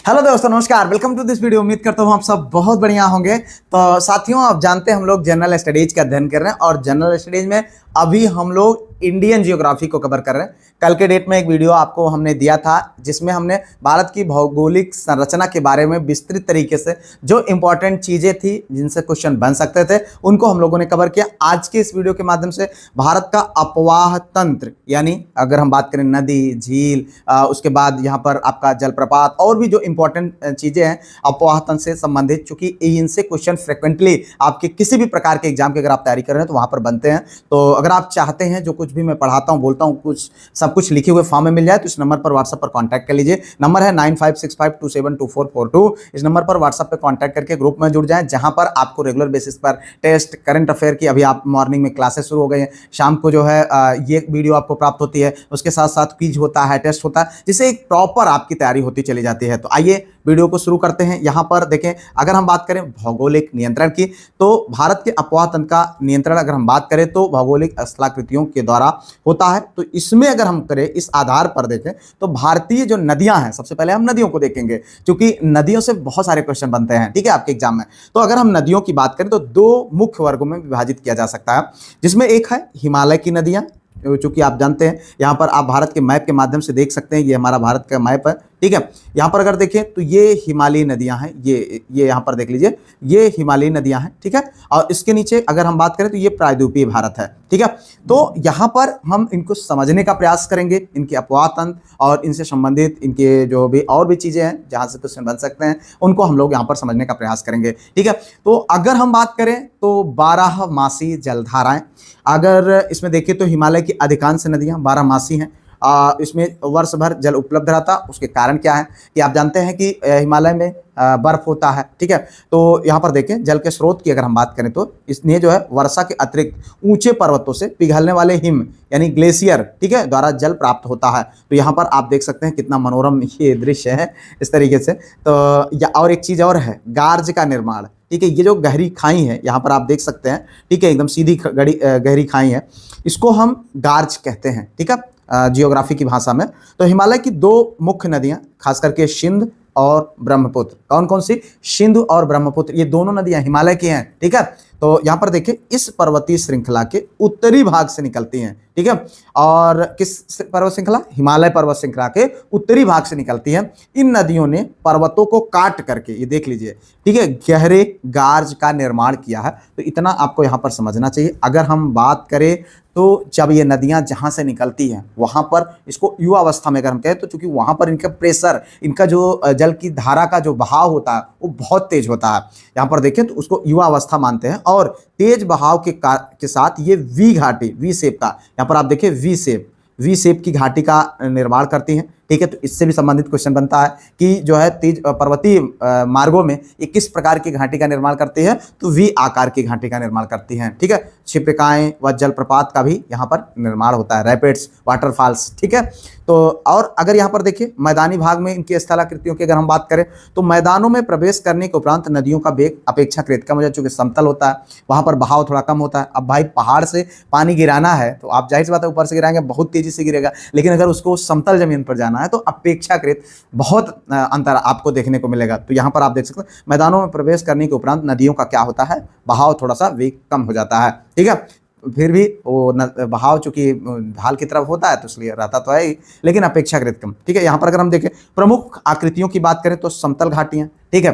Hello दोस्तों, नमस्कार। Welcome to this video. उम्मीद करता हूँ आप सब बहुत बढ़िया होंगे। तो साथियों, आप जानते हैं हम लोग जनरल स्टडीज का अध्ययन कर रहे हैं और जनरल स्टडीज में अभी हम लोग इंडियन जियोग्राफी को कवर कर रहे हैं। कल के डेट में एक वीडियो आपको हमने दिया था जिसमें हमने भारत की भौगोलिक संरचना के बारे में विस्तृत तरीके से जो इंपॉर्टेंट चीज़ें थी जिनसे क्वेश्चन बन सकते थे उनको हम लोगों ने कवर किया। आज के इस वीडियो के माध्यम से भारत का अपवाह तंत्र, यानी अगर हम बात करें नदी, झील, उसके बाद यहाँ पर आपका जलप्रपात और भी जो इंपॉर्टेंट चीज़ें हैं अपवाह तंत्र से संबंधित, चूंकि इनसे क्वेश्चन फ्रिक्वेंटली आपके किसी भी प्रकार के एग्जाम की अगर आप तैयारी कर रहे हैं तो वहाँ पर बनते हैं। तो अगर आप चाहते हैं जो कुछ भी मैं पढ़ाता हूँ बोलता हूँ कुछ सब कुछ लिखे हुए फॉर्म में मिल जाए तो इस नंबर पर व्हाट्सएप पर कांटेक्ट कर लीजिए। नंबर है 9565272442। इस नंबर पर व्हाट्सएप पर कांटेक्ट करके ग्रुप में जुड़ जाएं जहां पर आपको रेगुलर बेसिस पर टेस्ट, करंट अफेयर की, अभी आप मॉर्निंग में क्लासेस शुरू हो गई हैं, शाम को जो है ये वीडियो आपको प्राप्त होती है, उसके साथ साथ क्विज होता है, टेस्ट होता है, जिससे एक प्रॉपर आपकी तैयारी होती चली जाती है। तो आइए वीडियो को शुरू करते हैं। यहाँ पर देखें, अगर हम बात करें भौगोलिक नियंत्रण की तो भारत के अपवाह तंत्र का नियंत्रण अगर हम बात करें तो भौगोलिक स्थलाकृतियों के द्वारा होता है। तो इसमें अगर हम करें, इस आधार पर देखें तो भारतीय जो नदियां हैं, सबसे पहले हम नदियों को देखेंगे क्योंकि नदियों से बहुत सारे क्वेश्चन बनते हैं, ठीक है, आपके एग्जाम में। तो अगर हम नदियों की बात करें तो दो मुख्य वर्गों में विभाजित किया जा सकता है, जिसमें एक है हिमालय की नदियां। चूंकि आप जानते हैं यहाँ पर आप भारत के मैप के माध्यम से देख सकते हैं, ये हमारा भारत का मैप है, ठीक है। यहाँ पर अगर देखें तो ये हिमालयी नदियां हैं, ये यहाँ पर देख लीजिए, ये हिमालयी नदियां हैं, ठीक है। और इसके नीचे अगर हम बात करें तो ये प्रायद्वीपीय भारत है, ठीक है। तो यहाँ पर हम इनको समझने का प्रयास करेंगे, इनके अपवाह तंत्र और इनसे संबंधित इनके जो भी और भी चीजें हैं जहाँ से क्वेश्चन बन सकते हैं उनको हम लोग यहाँ पर समझने का प्रयास करेंगे, ठीक है। तो अगर हम बात करें तो 12 मासी जलधाराएं, अगर इसमें देखिए तो हिमालय की अधिकांश नदियां 12 मासी हैं। इसमें वर्ष भर जल उपलब्ध रहता। उसके कारण क्या है कि आप जानते हैं कि हिमालय में बर्फ होता है, ठीक है। तो यहाँ पर देखें जल के स्रोत की अगर हम बात करें तो इसने जो है वर्षा के अतिरिक्त ऊंचे पर्वतों से पिघलने वाले हिम यानी ग्लेशियर, ठीक है, द्वारा जल प्राप्त होता है। तो यहाँ पर आप देख सकते हैं कितना मनोरम ये दृश्य है इस तरीके से। तो और एक चीज़ और है, गार्ज का निर्माण, ठीक है। ये जो गहरी खाई है यहाँ पर आप देख सकते हैं, ठीक है, एकदम सीधी गहरी खाई है, इसको हम गार्ज कहते हैं, ठीक है, जियोग्राफी की भाषा में। तो हिमालय की दो मुख्य नदियां, खास करके सिंध और ब्रह्मपुत्र, कौन कौन सी? सिंधु और ब्रह्मपुत्र, ये दोनों नदियां हिमालय की हैं, ठीक है। तो यहाँ पर देखिए इस पर्वतीय श्रृंखला के उत्तरी भाग से निकलती हैं, ठीक है। और किस पर्वत श्रृंखला? हिमालय पर्वत श्रृंखला के उत्तरी भाग से निकलती हैं। इन नदियों ने पर्वतों को काट करके, ये देख लीजिए, ठीक है, गहरे गार्ज का निर्माण किया है। तो इतना आपको यहाँ पर समझना चाहिए। अगर हम बात करें तो जब ये नदियां जहां से निकलती हैं वहां पर इसको युवा अवस्था में अगर हम कहें तो चूंकि वहां पर इनका प्रेशर, इनका जो जल की धारा का जो बहाव होता है वो बहुत तेज होता है। यहाँ पर देखें तो उसको युवा अवस्था मानते हैं और तेज बहाव के साथ ये वी घाटी, वी शेप का, यहाँ पर आप देखिए वी शेप की घाटी का निर्माण करती हैं, ठीक है। तो इससे भी संबंधित क्वेश्चन बनता है कि जो है तेज पर्वतीय मार्गों में ये किस प्रकार की घाटी का निर्माण करती है? तो वी आकार की घाटी का निर्माण करती हैं, ठीक है। क्षिप्रिकाएं व जलप्रपात का भी यहाँ पर निर्माण होता है, रैपिड्स, वाटरफॉल्स, ठीक है। तो और अगर यहाँ पर देखिए मैदानी भाग में इनकी स्थलाकृतियों की अगर हम बात करें तो मैदानों में प्रवेश करने के उपरांत नदियों का वेग अपेक्षाकृत कम हो जाए, चूंकि समतल होता है, वहाँ पर बहाव थोड़ा कम होता है। अब भाई पहाड़ से पानी गिराना है तो आप जाहिर सी बात है ऊपर से गिराएंगे, बहुत तेजी से गिरेगा, लेकिन अगर उसको समतल जमीन पर जाना है तो अपेक्षाकृत बहुत अंतर आपको देखने को मिलेगा। तो यहाँ पर आप देख सकते हैं मैदानों में प्रवेश करने के उपरांत नदियों का क्या होता है? बहाव थोड़ा सा वेग कम हो जाता है, ठीक है। फिर भी वो बहाव चूंकि ढाल की तरफ होता है तो इसलिए रहता तो है ही, लेकिन अपेक्षाकृत कम, ठीक है। यहाँ पर अगर हम देखें प्रमुख आकृतियों की बात करें तो समतल घाटियाँ, ठीक है,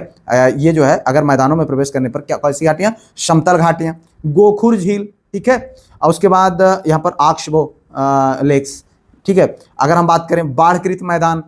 ये जो है अगर मैदानों में प्रवेश करने पर क्या कैसी घाटियाँ? समतल घाटियाँ। गोखुर झील, ठीक है, और उसके बाद यहाँ पर आक्सबो लेक्स, ठीक है। अगर हम बात करें बाढ़कृत मैदान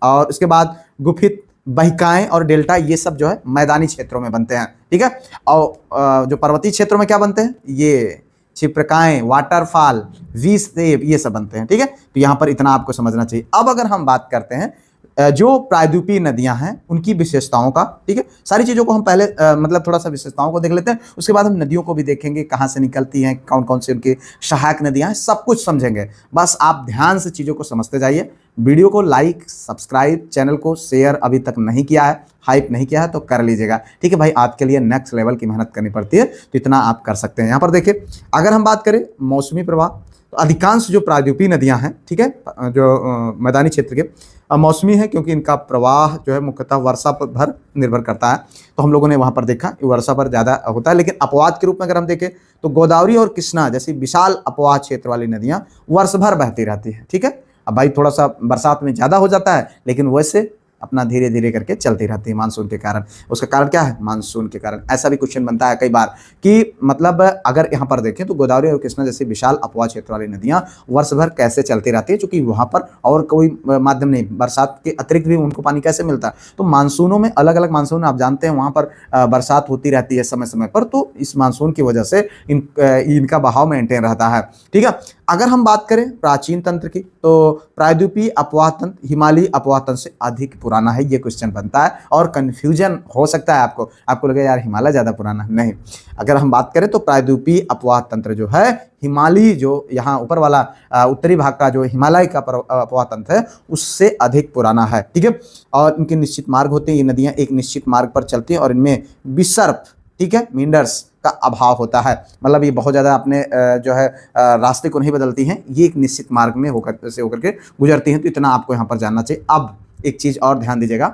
और उसके बाद गुफित बहिकाएं और डेल्टा, ये सब जो है मैदानी क्षेत्रों में बनते हैं, ठीक है। और जो पर्वतीय क्षेत्रों में क्या बनते हैं? ये क्षिप्रिकाएं, वाटरफॉल, वी शेप, ये सब बनते हैं, ठीक है। तो यहाँ पर इतना आपको समझना चाहिए। अब अगर हम बात करते हैं जो प्रायद्वीपीय नदियां हैं उनकी विशेषताओं का, ठीक है, सारी चीज़ों को हम पहले मतलब थोड़ा सा विशेषताओं को देख लेते हैं, उसके बाद हम नदियों को भी देखेंगे, कहाँ से निकलती हैं, कौन कौन से उनकी सहायक नदियां हैं, सब कुछ समझेंगे। बस आप ध्यान से चीज़ों को समझते जाइए। वीडियो को लाइक, सब्सक्राइब, चैनल को शेयर अभी तक नहीं किया है, हाइप नहीं किया है तो कर लीजिएगा, ठीक है भाई। आपके लिए नेक्स्ट लेवल की मेहनत करनी पड़ती है तो इतना आप कर सकते हैं। यहाँ पर देखिए अगर हम बात करें मौसमी प्रवाह तो अधिकांश जो प्रायद्वीपीय नदियां हैं, ठीक है, जो मैदानी क्षेत्र के मौसमी है, क्योंकि इनका प्रवाह जो है मुख्यतः वर्षा पर भर निर्भर करता है। तो हम लोगों ने वहाँ पर देखा कि वर्षा पर ज़्यादा होता है। लेकिन अपवाद के रूप में अगर हम देखें तो गोदावरी और कृष्णा जैसी विशाल अपवाद क्षेत्र वाली नदियाँ वर्ष भर बहती रहती हैं, ठीक है। अब भाई थोड़ा सा बरसात में ज़्यादा हो जाता है, लेकिन वैसे अपना धीरे धीरे करके चलती रहती है मानसून के कारण। उसका कारण क्या है? मानसून के कारण। ऐसा भी क्वेश्चन बनता है कई बार कि मतलब अगर यहाँ पर देखें तो गोदावरी और कृष्णा जैसी विशाल अपवाद क्षेत्र वाली नदियाँ वर्ष भर कैसे चलती रहती है, क्योंकि वहाँ पर और कोई माध्यम नहीं, बरसात के अतिरिक्त भी उनको पानी कैसे मिलता है। तो मानसूनों में अलग अलग मानसून आप जानते हैं, वहाँ पर बरसात होती रहती है समय समय पर, तो इस मानसून की वजह से इनका बहाव मेंटेन रहता है, ठीक है। अगर हम बात करें प्राचीन तंत्र की तो प्रायद्वीपीय अपवाह तंत्र हिमालयी अपवाह तंत्र से अधिक पुराना है। ये क्वेश्चन बनता है और कंफ्यूजन हो सकता है आपको लगे यार हिमालय ज़्यादा पुराना है। नहीं, अगर हम बात करें तो प्रायद्वीपीय अपवाह तंत्र जो है हिमालयी, जो यहाँ ऊपर वाला उत्तरी भाग का जो हिमालय का अपवाह तंत्र है उससे अधिक पुराना है, ठीक है। और इनके निश्चित मार्ग होते हैं, ये नदियाँ एक निश्चित मार्ग पर चलती हैं और इनमें विसर्प, ठीक है, मींडर्स का अभाव होता है। मतलब ये बहुत ज़्यादा अपने जो है रास्ते को नहीं बदलती हैं, ये एक निश्चित मार्ग में होकर के गुजरती हैं। तो इतना आपको यहाँ पर जानना चाहिए। अब एक चीज़ और ध्यान दीजिएगा,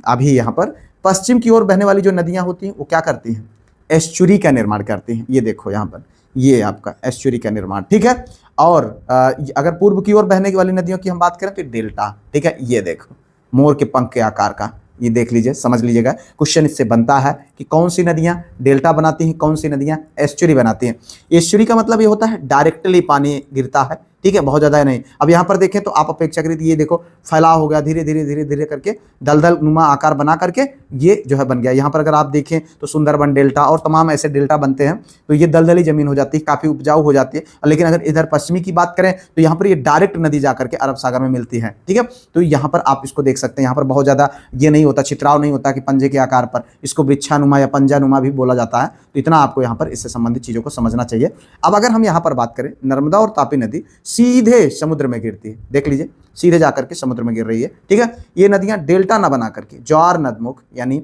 अभी यहाँ पर पश्चिम की ओर बहने वाली जो नदियाँ होती हैं वो क्या करती हैं? एस्चुरी का निर्माण करती हैं। ये देखो यहाँ पर, ये आपका एस्चुरी का निर्माण, ठीक है। और अगर पूर्व की ओर बहने वाली नदियों की हम बात करें तो डेल्टा, ठीक है। ये देखो मोर के पंख के आकार का, ये देख लीजिए, समझ लीजिएगा। क्वेश्चन इससे बनता है कि कौन सी नदियां डेल्टा बनाती हैं, कौन सी नदियां एस्चुरी बनाती हैं। एस्चुरी का मतलब ये होता है डायरेक्टली पानी गिरता है, ठीक है, बहुत ज़्यादा नहीं। अब यहाँ पर देखें तो आप अपेक्षाकृत ये देखो फैलाव हो गया, धीरे धीरे धीरे धीरे करके दलदल नुमा आकार बना करके ये जो है बन गया। यहाँ पर अगर आप देखें तो सुंदरबन डेल्टा और तमाम ऐसे डेल्टा बनते हैं, तो ये दलदली जमीन हो जाती है, काफ़ी उपजाऊ हो जाती है। लेकिन अगर इधर पश्चिमी की बात करें तो यहाँ पर ये डायरेक्ट नदी जा करके अरब सागर में मिलती है, ठीक है। तो यहाँ पर आप इसको देख सकते हैं, यहाँ पर बहुत ज़्यादा ये नहीं होता, छितराव नहीं होता कि पंजे के आकार पर, इसको वृक्षानुमा या पंजानुमा भी बोला जाता है। तो इतना आपको यहाँ पर इससे संबंधित चीज़ों को समझना चाहिए। अब अगर हम यहाँ पर बात करें, नर्मदा और तापी नदी सीधे समुद्र में गिरती है, देख लीजिए सीधे जाकर के समुद्र में गिर रही है, ठीक है। ये नदियां डेल्टा ना बना करके ज्वार नदमुख यानी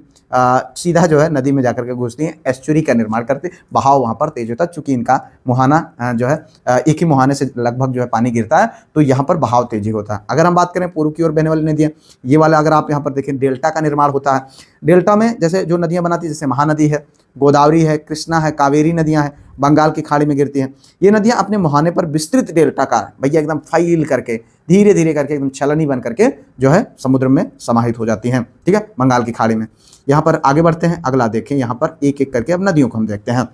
सीधा जो है नदी में जाकर के घुसती हैं, एस्चुरी का निर्माण करते, बहाव वहां पर तेज होता है। चूंकि इनका मुहाना जो है एक ही मुहाने से लगभग जो है पानी गिरता है, तो यहाँ पर बहाव तेजी होता है। अगर हम बात करें पूर्व की ओर बहने वाली नदियाँ, ये वाला अगर आप यहाँ पर देखें डेल्टा का निर्माण होता है। डेल्टा में जैसे जो नदियाँ बनाती है, जैसे महानदी है, गोदावरी है, कृष्णा है, कावेरी नदियाँ हैं, बंगाल की खाड़ी में गिरती हैं। ये नदियाँ अपने मुहाने पर विस्तृत डेल्टा का भैया एकदम फैल करके धीरे धीरे करके एकदम छलनी बन करके जो है समुद्र में समाहित हो जाती हैं, ठीक है, बंगाल की खाड़ी में। यहाँ पर आगे बढ़ते हैं, अगला देखें, यहाँ पर एक एक करके अब नदियों को हम देखते हैं।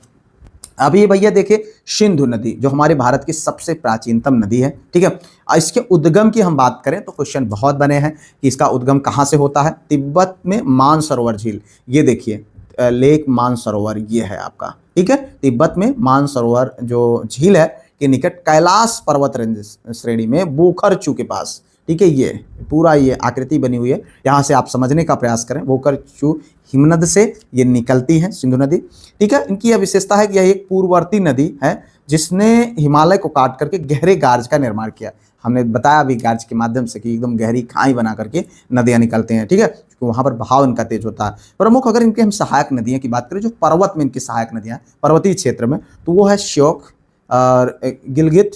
अब ये भैया देखिए सिंधु नदी जो हमारे भारत की सबसे प्राचीनतम नदी है, ठीक है। इसके उद्गम की हम बात करें तो क्वेश्चन बहुत बने हैं कि इसका उद्गम कहाँ से होता है। तिब्बत में मानसरोवर झील, ये देखिए लेक मानसरोवर ये है आपका, ठीक है। तिब्बत में मानसरोवर जो झील है के निकट कैलाश पर्वत रेंज श्रेणी में बोखरचू के पास, ठीक है। ये पूरा ये आकृति बनी हुई है, यहाँ से आप समझने का प्रयास करें। बोखरचू हिमनद से ये निकलती है सिंधु नदी, ठीक है। इनकी यह विशेषता है कि यह एक पूर्ववर्ती नदी है जिसने हिमालय को काट करके गहरे गार्ज का निर्माण किया। हमने बताया अभी गार्ज के माध्यम से कि एकदम गहरी खाई बना करके नदियाँ निकलते हैं, ठीक है, क्योंकि वहाँ पर बहाव इनका तेज होता है। प्रमुख अगर इनके हम सहायक नदियाँ की बात करें, जो पर्वत में इनकी सहायक नदियाँ पर्वतीय क्षेत्र में, तो वो है श्योक और गिलगित,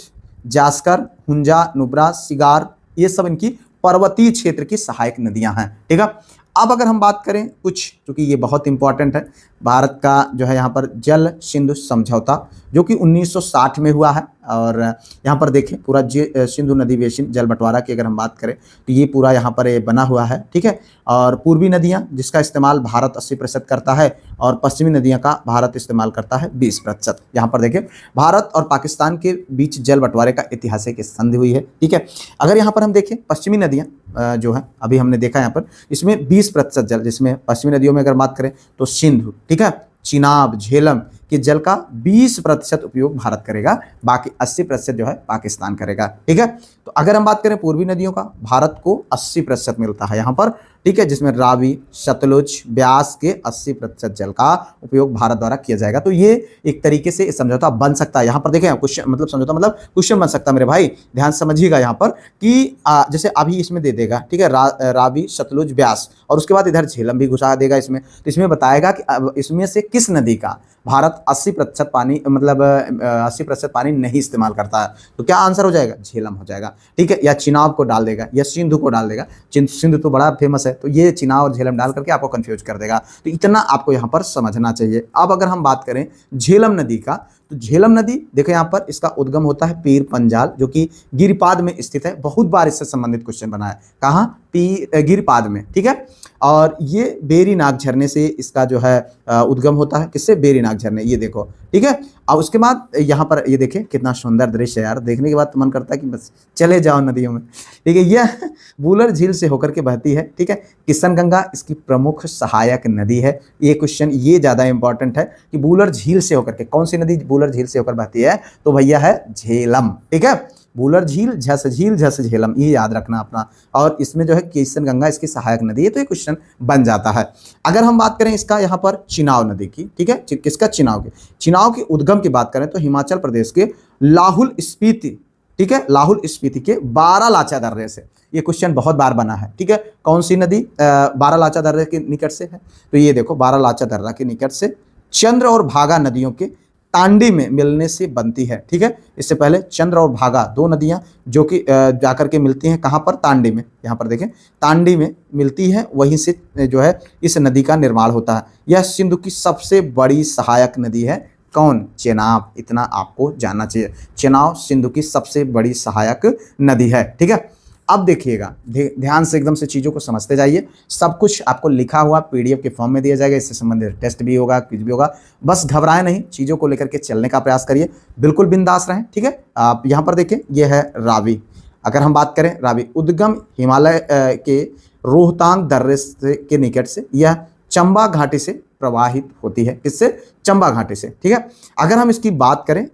जास्कर, हुंजा, नुब्रा, सिगार, ये सब इनकी पर्वतीय क्षेत्र की सहायक नदियां हैं, ठीक है। अब अगर हम बात करें कुछ, क्योंकि ये बहुत इंपॉर्टेंट है, भारत का जो है यहाँ पर जल सिंधु समझौता जो कि 1960 में हुआ है। और यहाँ पर देखें पूरा सिंधु नदी बेसिन जल बंटवारा की अगर हम बात करें तो ये पूरा यहाँ पर ये बना हुआ है, ठीक है। और पूर्वी नदियाँ जिसका इस्तेमाल भारत 80% करता है और पश्चिमी नदियाँ का भारत इस्तेमाल करता है 20%। यहाँ पर देखें भारत और पाकिस्तान के बीच जल बंटवारे का ऐतिहासिक संधि हुई है, ठीक है। अगर यहाँ पर हम देखें पश्चिमी नदियाँ जो है अभी हमने देखा यहाँ पर, इसमें 20% जल, जिसमें पश्चिमी नदियों में अगर बात करें तो सिंधु, ठीक है, चिनाब, झेलम के जल का 20% उपयोग भारत करेगा, बाकी 80% जो है पाकिस्तान करेगा, ठीक है। तो अगर हम बात करें पूर्वी नदियों का, भारत को 80% मिलता है यहाँ पर, ठीक है, जिसमें रावी, सतलुज, ब्यास के 80% जल का उपयोग भारत द्वारा किया जाएगा। तो ये एक तरीके से समझौता बन सकता है। यहाँ पर देखें क्वेश्चन मतलब समझौता मतलब क्वेश्चन बन सकता है मेरे भाई, ध्यान समझिएगा यहाँ पर कि जैसे अभी इसमें दे देगा, ठीक है, रावी, सतलुज, ब्यास, और उसके बाद इधर झेलम भी घुसा देगा इसमें। तो इसमें बताएगा कि अब इसमें से किस नदी का भारत 80% पानी मतलब 80% पानी नहीं इस्तेमाल करता है। तो क्या आंसर हो जाएगा? झेलम हो जाएगा, ठीक है, या चिनाब को डाल देगा या सिंधु को डाल देगा। सिंधु तो बड़ा फेमस है, तो ये चिनाब और झेलम डाल करके आपको कंफ्यूज कर देगा। तो इतना आपको यहाँ पर समझना चाहिए। अब अगर हम बात करें झेलम नदी का, तो झेलम नदी देखो यहाँ पर इसका उद्गम होता है पीर पंजाल, जो कि गिरिपाद में स्थित है। बहुत बार इससे संबंधित क्वेश्चन बना है, कहाँ? गिरिपाद में, ठीक है। और ये बेरीनाग झरने से इसका जो है उद्गम होता है। किससे? बेरीनाग झरने, ये देखो, ठीक है। और उसके बाद यहाँ पर ये देखें कितना सुंदर दृश्य है यार, देखने के बाद तो मन करता है कि बस चले जाओ नदियों में, ठीक है। यह बूलर झील से होकर के बहती है, ठीक है। किशनगंगा इसकी प्रमुख सहायक नदी है। ये क्वेश्चन ये ज़्यादा इंपॉर्टेंट है कि बूलर झील से होकर के, कौन सी नदी बूलर झील से होकर बहती है? तो भैया है झेलम, ठीक है। बूलर झील, झस झेलम, ये याद रखना अपना। और इसमें जो है किशनगंगा इसकी सहायक नदी है। तो ये क्वेश्चन बन जाता है। अगर हम बात करें इसका यहाँ पर चिनाव नदी की, ठीक है, किसका? चिनाव की। चिनाव के उद्गम की बात करें तो हिमाचल प्रदेश के लाहुल स्पीति, ठीक है, लाहुल स्पीति के बारालाचा दर्रे से। ये क्वेश्चन बहुत बार बना है, ठीक है। कौन सी नदी बारालाचा दर्रे के निकट से है? तो ये देखो बारालाचा दर्रा के निकट से चंद्र और भागा नदियों के तांडी में मिलने से बनती है, ठीक है। इससे पहले चंद्र और भागा दो नदियां जो कि जाकर के मिलती हैं कहाँ पर? तांडी में। यहाँ पर देखें तांडी में मिलती है, वहीं से जो है इस नदी का निर्माण होता है। यह सिंधु की सबसे बड़ी सहायक नदी है। कौन? चेनाब। इतना आपको जानना चाहिए, चेनाब सिंधु की सबसे बड़ी सहायक नदी है, ठीक है। अब देखिएगा, ध्यान से एकदम से चीज़ों को समझते जाइए। सब कुछ आपको लिखा हुआ पीडीएफ के फॉर्म में दिया जाएगा। इससे संबंधित टेस्ट भी होगा, कुछ भी होगा। बस घबराए नहीं, चीज़ों को लेकर के चलने का प्रयास करिए, बिल्कुल बिंदास रहें, ठीक है। आप यहाँ पर देखें, यह है रावी। अगर हम बात करें रावी, उद्गम हिमालय के रोहतांग दर्रे के निकट से, यह चंबा घाटी से प्रवाहित होती है। किससे? चंबा घाटी से, ठीक है। अगर हम इसकी बात करें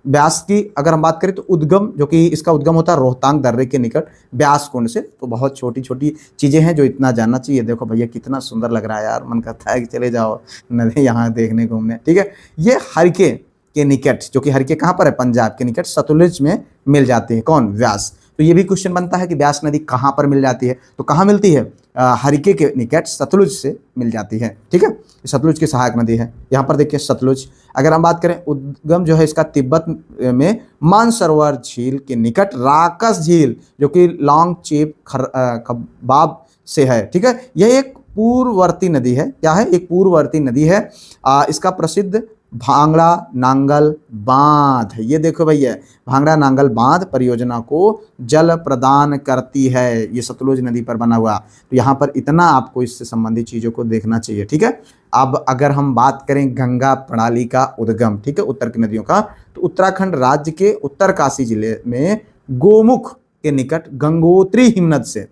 ब्यास की अगर हम बात करें तो उद्गम, जो कि इसका उद्गम होता है रोहतांग दर्रे के निकट ब्यास कुंड से। तो बहुत छोटी छोटी चीज़ें हैं जो इतना जानना चाहिए। देखो भैया कितना सुंदर लग रहा है यार, मन करता है कि चले जाओ नदी यहाँ देखने घूमने, ठीक है। ये हरके के निकट, जो कि हरके कहाँ पर है? पंजाब के निकट सतलुज में मिल जाती है। कौन? व्यास। तो ये भी क्वेश्चन बनता है कि व्यास नदी कहाँ पर मिल जाती है? तो कहाँ मिलती है? हरिके के निकट सतलुज से मिल जाती है, ठीक है। सतलुज की सहायक नदी है। यहाँ पर देखिए सतलुज। अगर हम बात करें उद्गम जो है इसका तिब्बत में मानसरोवर झील के निकट राकस झील, जो कि लॉन्ग चेप खबाब से है, ठीक है। यह एक पूर्ववर्ती नदी है। क्या है? एक पूर्ववर्ती नदी है। इसका प्रसिद्ध भांगड़ा नांगल बांध, ये देखो भैया, भांगड़ा नांगल बांध परियोजना को जल प्रदान करती है। ये सतलुज नदी पर बना हुआ। तो यहाँ पर इतना आपको इससे संबंधित चीज़ों को देखना चाहिए, ठीक है। अब अगर हम बात करें गंगा प्रणाली का उद्गम, ठीक है, उत्तर की नदियों का, तो उत्तराखंड राज्य के उत्तरकाशी जिले में गोमुख के निकट गंगोत्री हिमनद से,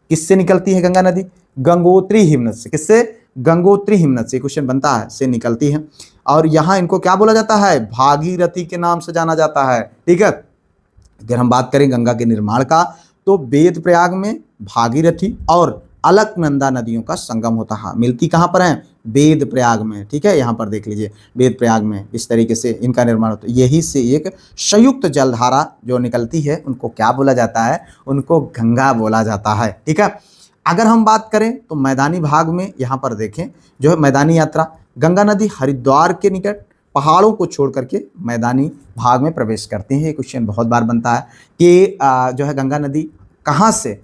किससे निकलती है गंगा नदी? गंगोत्री हिमनद से। किससे? गंगोत्री हिमनद से। क्वेश्चन बनता है, से निकलती है। और यहाँ इनको क्या बोला जाता है? भागीरथी के नाम से जाना जाता है, ठीक है। अगर हम बात करें गंगा के निर्माण का, तो वेद प्रयाग में भागीरथी और अलकनंदा नदियों का संगम होता है। मिलती कहाँ पर है? वेद प्रयाग में, ठीक है। यहाँ पर देख लीजिए वेद प्रयाग में इस तरीके से इनका निर्माण होता है। यही से एक संयुक्त जलधारा जो निकलती है, उनको क्या बोला जाता है? उनको गंगा बोला जाता है, ठीक है। अगर हम बात करें तो मैदानी भाग में यहाँ पर देखें जो है मैदानी यात्रा, गंगा नदी हरिद्वार के निकट पहाड़ों को छोड़ करके मैदानी भाग में प्रवेश करती है। ये क्वेश्चन बहुत बार बनता है कि जो है गंगा नदी कहाँ से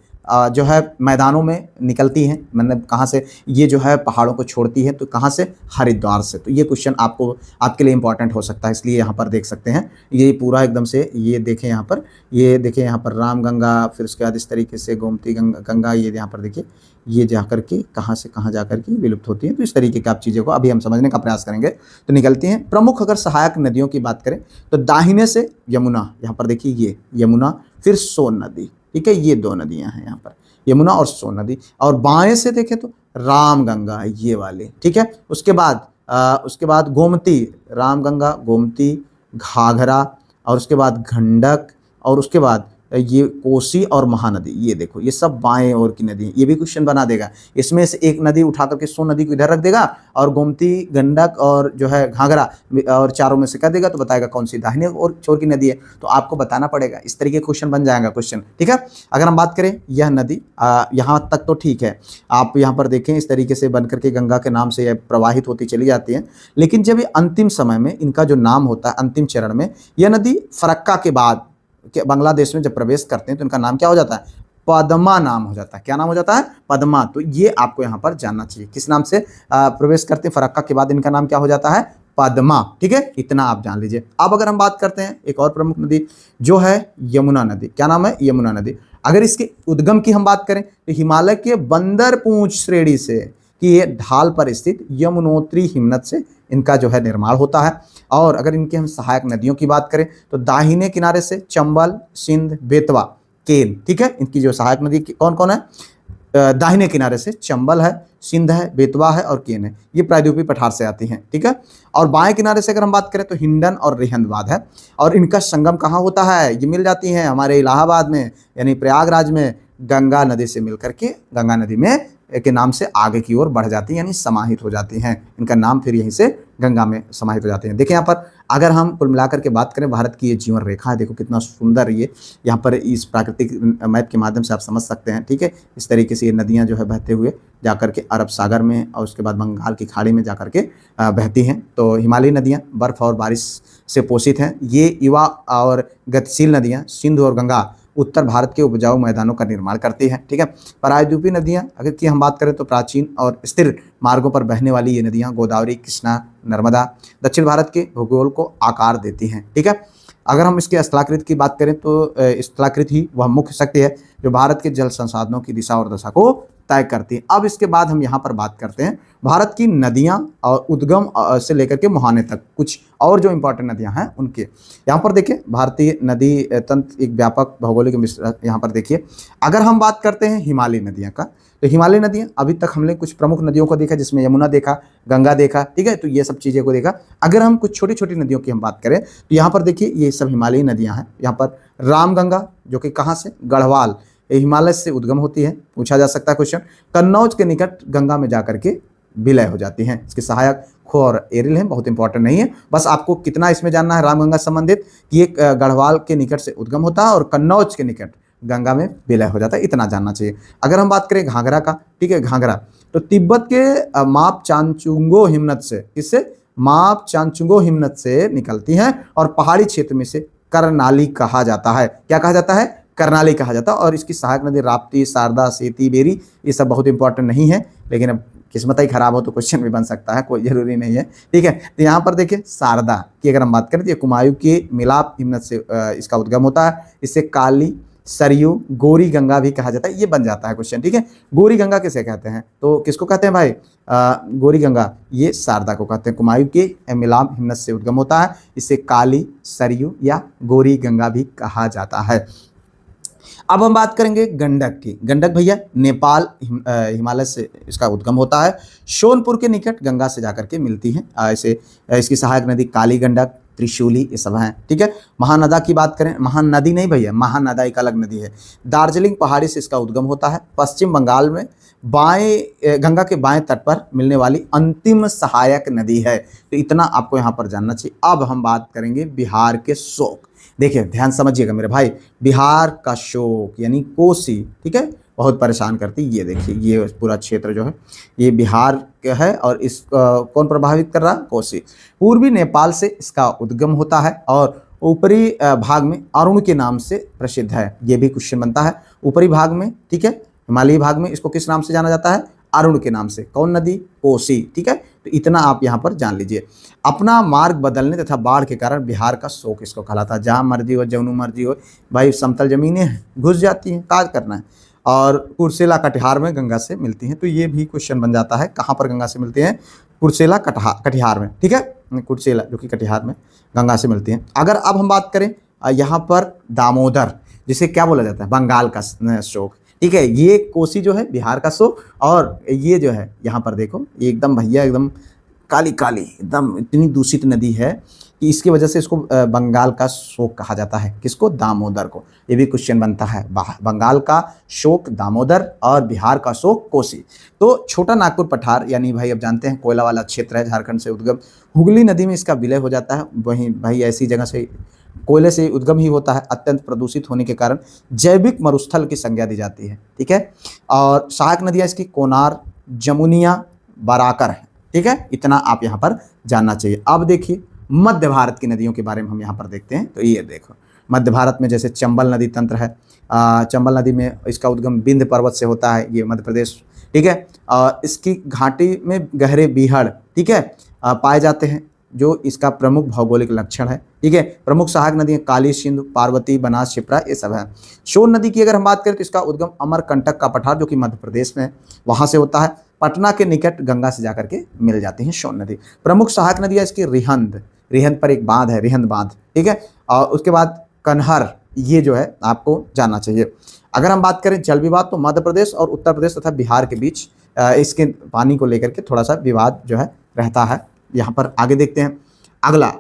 जो है मैदानों में निकलती हैं, मतलब कहाँ से ये जो है पहाड़ों को छोड़ती है? तो कहाँ से? हरिद्वार से। तो ये क्वेश्चन आपको आपके लिए इंपॉर्टेंट हो सकता है, इसलिए यहाँ पर देख सकते हैं। ये पूरा एकदम से ये देखें यहाँ पर, ये देखें यहाँ पर राम गंगा, फिर उसके बाद इस तरीके से गोमती गंगा, ये यहाँ पर देखिए ये जा कर के कहाँ से कहाँ जा कर के विलुप्त होती है। तो इस तरीके की आप चीज़ों को अभी हम समझने का प्रयास करेंगे। तो निकलती हैं। प्रमुख अगर सहायक नदियों की बात करें तो दाहिने से यमुना, यहाँ पर देखिए ये यमुना, फिर सोन नदी, ठीक है। ये दो नदियां हैं यहाँ पर, यमुना और सोन नदी। और बाएं से देखें तो राम गंगा, ये वाले, ठीक है। उसके बाद गोमती, राम गंगा, गोमती, घाघरा, और उसके बाद गंडक, और उसके बाद ये कोसी और महानदी, ये देखो ये सब बाएं ओर की नदी है। ये भी क्वेश्चन बना देगा। इसमें से एक नदी उठा करके सोन नदी को इधर रख देगा और गोमती, गंडक और जो है घाघरा और चारों में से कर देगा तो बताएगा कौन सी दाहिने और छोर की नदी है। तो आपको बताना पड़ेगा। इस तरीके क्वेश्चन बन जाएगा क्वेश्चन, ठीक है। अगर हम बात करें यह नदी, यहाँ तक तो ठीक है। आप यहाँ पर देखें इस तरीके से बन करके गंगा के नाम से यह प्रवाहित होती चली जाती है। लेकिन जब ये अंतिम समय में इनका जो नाम होता है, अंतिम चरण में, यह नदी फरक्का के बाद बांग्लादेश में जब प्रवेश करते हैं तो इनका नाम क्या हो जाता है? पद्मा नाम हो जाता है। क्या नाम हो जाता है? पद्मा। तो ये आपको यहाँ पर जानना चाहिए, किस नाम से प्रवेश करते हैं फरक्का के बाद इनका नाम क्या हो जाता है? पद्मा, ठीक है। इतना आप जान लीजिए। अब अगर हम बात करते हैं एक और प्रमुख नदी जो है यमुना नदी। क्या नाम है? यमुना नदी। अगर इसके उद्गम की हम बात करें तो हिमालय के बंदरपूंछ श्रेणी से कि ये ढाल पर स्थित यमुनोत्री हिमनद से इनका जो है निर्माण होता है। और अगर इनके हम सहायक नदियों की बात करें तो दाहिने किनारे से चंबल, सिंध, बेतवा, केन, ठीक है। इनकी जो सहायक नदी कौन कौन है? दाहिने किनारे से चंबल है, सिंध है, बेतवा है और केन है। ये प्रायद्वीपीय पठार से आती हैं, ठीक है। और बाएं किनारे से अगर हम बात करें तो हिंडन और रेहंदवाद है। और इनका संगम कहाँ होता है? ये मिल जाती हैं हमारे इलाहाबाद में, यानी प्रयागराज में गंगा नदी से मिल करके गंगा नदी में के नाम से आगे की ओर बढ़ जाती हैं, यानी समाहित हो जाती हैं। इनका नाम फिर यहीं से गंगा में समाहित हो जाते हैं। देखिए यहाँ पर अगर हम कुल मिलाकर के बात करें, भारत की ये जीवन रेखा है, देखो कितना सुंदर ये यहाँ पर इस प्राकृतिक मैप के माध्यम से आप समझ सकते हैं, ठीक है। इस तरीके से ये नदियाँ जो है बहते हुए जाकर के अरब सागर में और उसके बाद बंगाल की खाड़ी में जाकर के बहती हैं। तो हिमालयी नदियाँ बर्फ़ और बारिश से पोषित हैं। ये युवा और गतिशील नदियाँ सिंधु और गंगा उत्तर भारत के उपजाऊ मैदानों का निर्माण करती हैं, ठीक है। प्रायद्वीपीय नदियाँ अगर की हम बात करें तो प्राचीन और स्थिर मार्गों पर बहने वाली ये नदियाँ गोदावरी, कृष्णा, नर्मदा दक्षिण भारत के भूगोल को आकार देती हैं, ठीक है। अगर हम इसके स्थलाकृत की बात करें तो स्थलाकृत ही वह मुख्य शक्ति है जो भारत के जल संसाधनों की दिशा और दशा को तय करती है। अब इसके बाद हम यहाँ पर बात करते हैं भारत की नदियाँ और उद्गम से लेकर के मुहाने तक कुछ और जो इंपॉर्टेंट नदियाँ हैं उनके। यहाँ पर देखिए भारतीय नदी तंत्र एक व्यापक भौगोलिक मिश्रण। यहाँ पर देखिए अगर हम बात करते हैं हिमालयी नदियाँ का तो हिमालयी नदियाँ अभी तक हमने कुछ प्रमुख नदियों को देखा, जिसमें यमुना देखा, गंगा देखा, ठीक है। तो ये सब चीज़ें को देखा। अगर हम कुछ छोटी छोटी नदियों की हम बात करें तो यहाँ पर देखिए ये सब हिमालयी नदियाँ हैं। यहाँ पर रामगंगा जो कि कहाँ से? गढ़वाल, हिमालय से उद्गम होती है। पूछा जा सकता है क्वेश्चन। कन्नौज के निकट गंगा में जाकर के विलय हो जाती हैं। इसके सहायक खो और एरिल हैं, बहुत इंपॉर्टेंट नहीं है। बस आपको कितना इसमें जानना है रामगंगा संबंधित कि एक गढ़वाल के निकट से उद्गम होता है और कन्नौज के निकट गंगा में विलय हो जाता है, इतना जानना चाहिए। अगर हम बात करें घाघरा का, ठीक है, घाघरा तो तिब्बत के माप चांचुंगो हिमनद से, इससे माप चांचुंगो हिमनद से निकलती हैं और पहाड़ी क्षेत्र में से करनाली कहा जाता है। क्या कहा जाता है? करनाली कहा जाता है। और इसकी सहायक नदी राप्ती, शारदा, सेती, बेरी, ये सब बहुत इंपॉर्टेंट नहीं है, लेकिन अब किस्मत ही खराब हो तो क्वेश्चन भी बन सकता है, कोई जरूरी नहीं है, ठीक है। तो यहाँ पर देखिए शारदा की अगर हम बात करें तो ये कुमायूं के मिलाप हिमनद से इसका उद्गम होता है। इससे काली, सरयू, गोरी गंगा भी कहा जाता है। ये बन जाता है क्वेश्चन, ठीक है। गोरी गंगा किसे कहते हैं? तो किसको कहते हैं भाई? गोरी गंगा ये शारदा को कहते हैं। कुमायूं के मिलाप हिमनद से उद्गम होता है। इसे काली, सरयू या गोरी गंगा भी कहा जाता है। अब हम बात करेंगे गंडक की। गंडक भैया नेपाल हिमालय से इसका उद्गम होता है। सोनपुर के निकट गंगा से जाकर के मिलती हैं। इसे इसकी सहायक नदी काली गंडक, त्रिशूली, ये सब हैं, ठीक है। महानदा की बात करें, महानदी नहीं भैया, महानदा एक अलग नदी है। दार्जिलिंग पहाड़ी से इसका उद्गम होता है। पश्चिम बंगाल में बाएं गंगा के बाएं तट पर मिलने वाली अंतिम सहायक नदी है। तो इतना आपको यहाँ पर जानना चाहिए। अब हम बात करेंगे बिहार के शोक। देखिए ध्यान समझिएगा मेरे भाई, बिहार का शोक यानी कोसी, ठीक है, बहुत परेशान करती। ये देखिए ये पूरा क्षेत्र जो है ये बिहार का है और इस कौन प्रभावित कर रहा है? कोसी। पूर्वी नेपाल से इसका उद्गम होता है और ऊपरी भाग में अरुण के नाम से प्रसिद्ध है। ये भी क्वेश्चन बनता है। ऊपरी भाग में, ठीक है, हिमालयी भाग में इसको किस नाम से जाना जाता है? अरुण के नाम से। कौन नदी? कोसी, ठीक है। तो इतना आप यहाँ पर जान लीजिए। अपना मार्ग बदलने तथा बाढ़ के कारण बिहार का शोक इसको कहलाता है। जहाँ मर्जी हो, जौनू मर्जी हो भाई, समतल जमीनें घुस जाती हैं, काज करना है। और कुर्सेला कटिहार में गंगा से मिलती हैं। तो ये भी क्वेश्चन बन जाता है, कहाँ पर गंगा से मिलती हैं? कुर्सेला कटिहार में, ठीक है, कुर्सेला जो कि कटिहार में गंगा से मिलती हैं। अगर अब हम बात करें यहाँ पर दामोदर, जिसे क्या बोला जाता है? बंगाल का शोक, ठीक है। ये कोसी जो है बिहार का शोक और ये जो है यहाँ पर देखो ये एकदम भैया एकदम काली काली एकदम इतनी दूषित नदी है कि इसकी वजह से इसको बंगाल का शोक कहा जाता है। किसको? दामोदर को। ये भी क्वेश्चन बनता है, बंगाल का शोक दामोदर और बिहार का शोक कोसी। तो छोटा नागपुर पठार यानी भाई अब जानते हैं कोयला वाला क्षेत्र है, झारखंड से उद्गम, हुगली नदी में इसका विलय हो जाता है। वहीं भाई ऐसी जगह से कोयले से उद्गम ही होता है, अत्यंत प्रदूषित होने के कारण जैविक मरुस्थल की संज्ञा दी जाती है। ठीक है, और सहायक नदियाँ इसकी कोनार, जमुनिया, बराकर है। ठीक है, इतना आप यहाँ पर जानना चाहिए। अब देखिए मध्य भारत की नदियों के बारे में हम यहाँ पर देखते हैं। तो ये देखो मध्य भारत में जैसे चंबल नदी तंत्र है, चंबल नदी में इसका उद्गम विंध्य पर्वत से होता है, ये मध्य प्रदेश। ठीक है, इसकी घाटी में गहरे बीहड़, ठीक है, पाए जाते हैं, जो इसका प्रमुख भौगोलिक लक्षण है। ठीक है, प्रमुख सहायक नदियाँ काली, सिंधु, पार्वती, बनास, क्षिप्रा, ये सब है। सोन नदी की अगर हम बात करें तो इसका उद्गम अमरकंटक का पठार जो कि मध्य प्रदेश में है, वहाँ से होता है। पटना के निकट गंगा से जाकर के मिल जाती है सोन नदी। प्रमुख सहायक नदियाँ इसकी रिहंद, रिहंद पर एक बांध है, रिहंद बांध। ठीक है, और उसके बाद कन्हर, ये जो है आपको जानना चाहिए। अगर हम बात करें जल विवाद तो मध्य प्रदेश और उत्तर प्रदेश तथा बिहार के बीच इसके पानी को लेकर के थोड़ा सा विवाद जो है रहता है। यहाँ पर आगे देखते हैं। अगला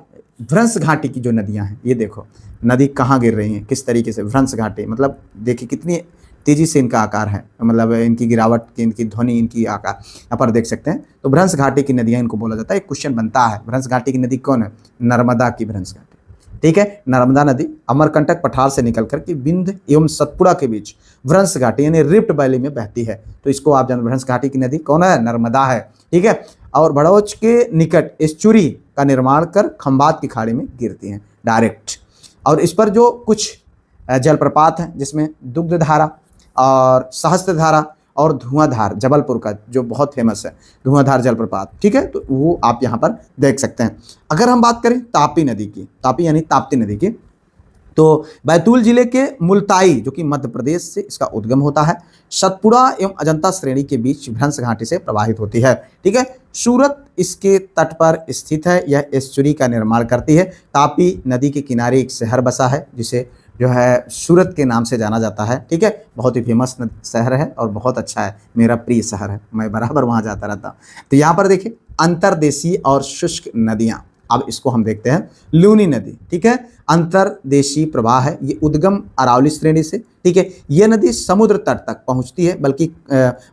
भ्रंश घाटी की जो नदियाँ हैं, ये देखो नदी कहाँ गिर रही हैं, किस तरीके से। भ्रंश घाटी मतलब देखिए कितनी तेजी से इनका आकार है, मतलब इनकी गिरावट की, इनकी ध्वनि, इनकी आकार यहाँ पर देख सकते हैं। तो भ्रंश घाटी की नदियाँ इनको बोला जाता है। एक क्वेश्चन बनता है, भ्रंश घाटी की नदी कौन है? नर्मदा की भ्रंश घाटी। ठीक है, नर्मदा नदी अमरकंटक पठार से निकलकर के विंध्य एवं सतपुड़ा के बीच भ्रंश घाटी यानी रिफ्ट वैली में बहती है। तो इसको आप जान, भ्रंश घाटी की नदी कौन है? नर्मदा है। ठीक है, और भड़ौच के निकट एस्चुरी का निर्माण कर खंबात की खाड़ी में गिरती हैं डायरेक्ट। और इस पर जो कुछ जलप्रपात हैं जिसमें दुग्धधारा और सहस्त्रधारा और धुआंधार, जबलपुर का जो बहुत फेमस है धुआंधार जलप्रपात। ठीक है, तो वो आप यहाँ पर देख सकते हैं। अगर हम बात करें तापी नदी की, तापी यानी ताप्ती नदी की, तो बैतूल जिले के मुल्ताई जो कि मध्य प्रदेश से इसका उद्गम होता है, सतपुड़ा एवं अजंता श्रेणी के बीच भ्रंश घाटी से प्रवाहित होती है। ठीक है, सूरत इसके तट पर स्थित है, यह एस्चुरी का निर्माण करती है। तापी नदी के किनारे एक शहर बसा है जिसे जो है सूरत के नाम से जाना जाता है। ठीक है, बहुत ही फेमस शहर है और बहुत अच्छा है, मेरा प्रिय शहर है, मैं बराबर वहाँ जाता रहता हूँ। तो यहाँ पर देखिए अंतर्देशीय और शुष्क नदियाँ। अब इसको हम देखते हैं। लूनी नदी, ठीक है, अंतर्देशीय प्रवाह है, ये उद्गम अरावली श्रेणी से। ठीक है, ये नदी समुद्र तट तक पहुंचती है, बल्कि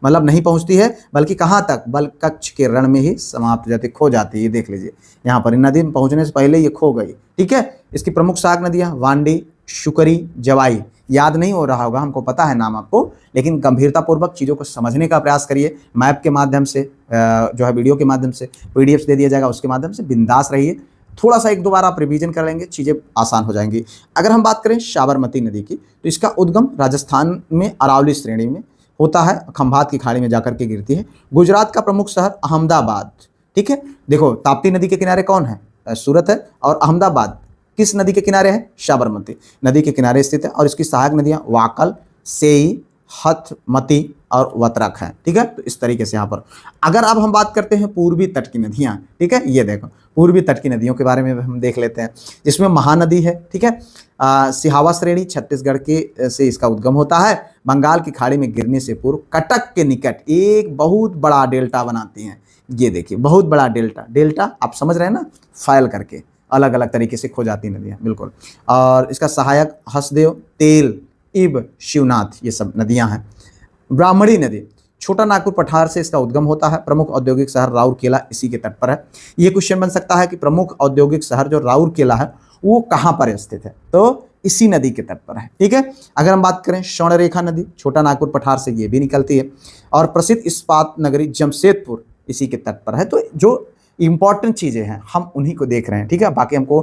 मतलब नहीं पहुंचती है, बल्कि कहाँ तक? बलकक्ष के रण में ही समाप्त हो जाती, खो जाती है। ये देख लीजिए यहाँ पर नदी में पहुंचने से पहले ये खो गई। ठीक है, इसकी प्रमुख सहायक नदियाँ वांडी, शुकरी, जवाई। याद नहीं हो रहा होगा, हमको पता है नाम आपको, लेकिन गंभीरतापूर्वक चीज़ों को समझने का प्रयास करिए। मैप के माध्यम से जो है, वीडियो के माध्यम से, पीडीएफ दे दिया जाएगा, उसके माध्यम से बिंदास रहिए। थोड़ा सा एक दो बार आप रिवीजन कर लेंगे, चीज़ें आसान हो जाएंगी। अगर हम बात करें साबरमती नदी की, तो इसका उद्गम राजस्थान में अरावली श्रेणी में होता है, खंभात की खाड़ी में जाकर के गिरती है। गुजरात का प्रमुख शहर अहमदाबाद। ठीक है, देखो ताप्ती नदी के किनारे कौन है? सूरत है, और अहमदाबाद किस नदी के किनारे है? साबरमती नदी के किनारे स्थित है। और इसकी सहायक नदियाँ वाकल, सेई, हथमती और वत्रक हैं। ठीक है, तो इस तरीके से यहाँ पर। अगर अब हम बात करते हैं पूर्वी तट की नदियाँ, ठीक है, ये देखो पूर्वी तट की नदियों के बारे में हम देख लेते हैं, जिसमें महानदी है। ठीक है, सिहावा श्रेणी छत्तीसगढ़ के से इसका उद्गम होता है। बंगाल की खाड़ी में गिरने से पूर्व कटक के निकट एक बहुत बड़ा डेल्टा बनाती हैं। ये देखिए बहुत बड़ा डेल्टा, डेल्टा आप समझ रहे हैं ना, फाइल करके अलग अलग तरीके से खो जाती नदियाँ, बिल्कुल। और इसका सहायक हसदेव, तेल, इब, शिवनाथ, ये सब नदियाँ हैं। ब्राह्मणी नदी छोटा नागपुर पठार से इसका उद्गम होता है। प्रमुख औद्योगिक शहर राउरकेला इसी के तट पर है। ये क्वेश्चन बन सकता है कि प्रमुख औद्योगिक शहर जो राउरकेला है वो कहाँ पर स्थित है? तो इसी नदी के तट पर है। ठीक है, अगर हम बात करें स्वर्णरेखा नदी छोटा नागपुर पठार से ये भी निकलती है। और प्रसिद्ध इस्पात नगरी जमशेदपुर इसी के तट पर है। तो जो इंपॉर्टेंट चीज़ें हैं हम उन्हीं को देख रहे हैं। ठीक है, बाकी हमको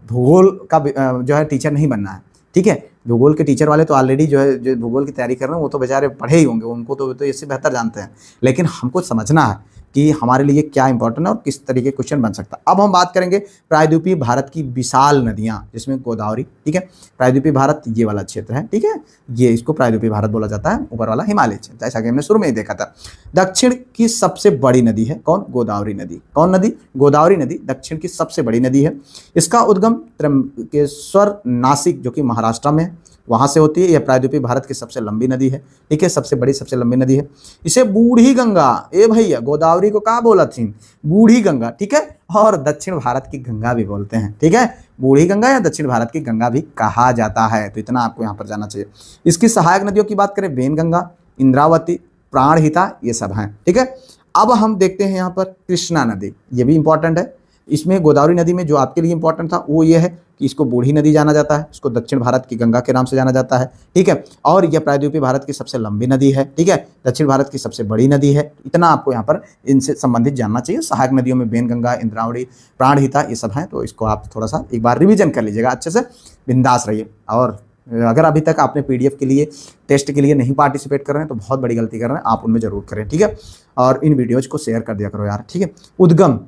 भूगोल का जो है टीचर नहीं बनना है। ठीक है, भूगोल के टीचर वाले तो ऑलरेडी जो है, जो भूगोल की तैयारी कर रहे हैं वो तो बेचारे पढ़े ही होंगे, उनको तो इससे बेहतर जानते हैं। लेकिन हमको समझना है कि हमारे लिए क्या इंपॉर्टेंट है और किस तरीके के क्वेश्चन बन सकता है। अब हम बात करेंगे प्रायद्वीपीय भारत की विशाल नदियाँ, जिसमें गोदावरी। ठीक है, प्रायद्वीपीय भारत ये वाला क्षेत्र है। ठीक है, ये इसको प्रायद्वीपीय भारत बोला जाता है, ऊपर वाला हिमालय क्षेत्र, जैसा कि हमने शुरू में ही देखा था। दक्षिण की सबसे बड़ी नदी है कौन? गोदावरी नदी। कौन नदी? गोदावरी नदी दक्षिण की सबसे बड़ी नदी है। इसका उद्गम त्र्यंबकेश्वर, नासिक जो कि महाराष्ट्र में है, वहाँ से होती है। यह प्रायद्वीपीय भारत की सबसे लंबी नदी है, ठीक है, सबसे बड़ी सबसे लंबी नदी है। इसे बूढ़ी गंगा, ए भैया गोदावरी को कहाँ बोला थी, बूढ़ी गंगा, ठीक है, और दक्षिण भारत की गंगा भी बोलते हैं, ठीक है, बूढ़ी गंगा या दक्षिण भारत की गंगा भी कहा जाता है। तो इतना आपको यहाँ पर जाना चाहिए। इसकी सहायक नदियों की बात करें, वेनगंगा, इंद्रावती, प्राणहिता, ये सब हैं, ठीक है। अब हम देखते हैं यहाँ पर कृष्णा नदी, ये भी इंपॉर्टेंट है। इसमें गोदावरी नदी में जो आपके लिए इंपॉर्टेंट था वो ये है कि इसको बूढ़ी नदी जाना जाता है, इसको दक्षिण भारत की गंगा के नाम से जाना जाता है, ठीक है, और यह प्रायद्वीपीय भारत की सबसे लंबी नदी है, ठीक है, दक्षिण भारत की सबसे बड़ी नदी है। इतना आपको यहाँ पर इनसे संबंधित जानना चाहिए। सहायक नदियों में वेनगंगा, इंद्रावती, प्राणहिता, ये सब हैं। तो इसको आप थोड़ा सा एक बार रिविजन कर लीजिएगा अच्छे से, बिंदास रहिए। और अगर अभी तक आपने पीडीएफ के लिए, टेस्ट के लिए नहीं पार्टिसिपेट कर रहे हैं तो बहुत बड़ी गलती कर रहे हैं, आप उनमें जरूर करें, ठीक है, और इन वीडियोज को शेयर कर दिया करो यार, ठीक है। उद्गम